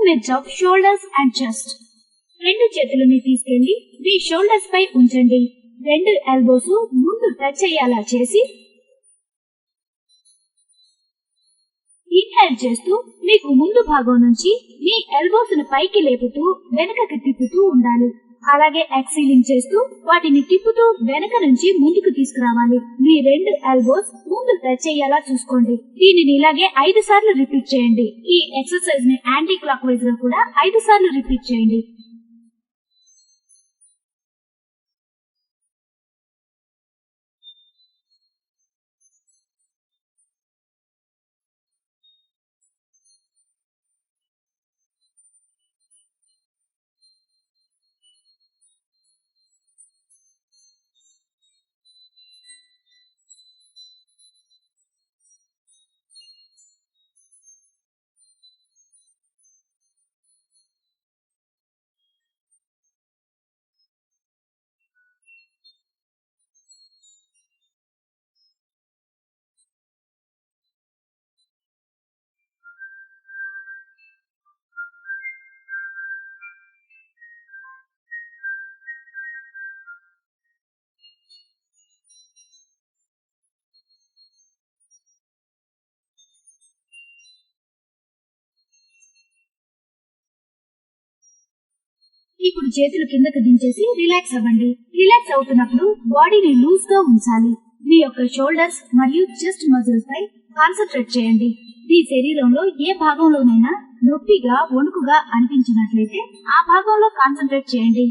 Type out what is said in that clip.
Movements of shoulders and chest. రెండు చేతులని తీసుకెళ్లి మీ shoulders పై ఉంచండి. రెండు ఎల్బోస్ ముందు టచ్ అయ్యేలా చేసి ఇన్హేల్ చేస్తూ మీకు ముందు భాగం నుంచి మీ ఎల్బోస్ ను పైకి లేపుతూ వెనకకి తిప్పుతూ ఉండాలి. అలాగే ఎక్సీలింగ్ చేస్తూ వాటిని తిప్పుతూ వెనక నుంచి ముందుకు తీసుకురావాలి. మీ రెండు ఎల్బోస్ ముందు టచ్ అయ్యేలా చూసుకోండి. దీనిని ఇలాగే 5 సార్లు రిపీట్ చేయండి. ఈ ఎక్సర్సైజ్ ని యాంటీ క్లాక్ వైజ్ గా కూడా 5 సార్లు రిపీట్ చేయండి. ఇప్పుడు చేతులు కిందకు దించేసి రిలాక్స్ అవ్వండి. రిలాక్స్ అవుతున్నప్పుడు బాడీని లూజ్ గా ఉంచాలి. మీ యొక్క షోల్డర్స్ మరియు చెస్ట్ మజిల్స్ పై కాన్సన్ట్రేట్ చేయండి. మీ శరీరంలో ఏ భాగంలోనైనా నొప్పిగా వణుకుగా అనిపించినట్లయితే ఆ భాగంలో కాన్సన్ట్రేట్ చేయండి.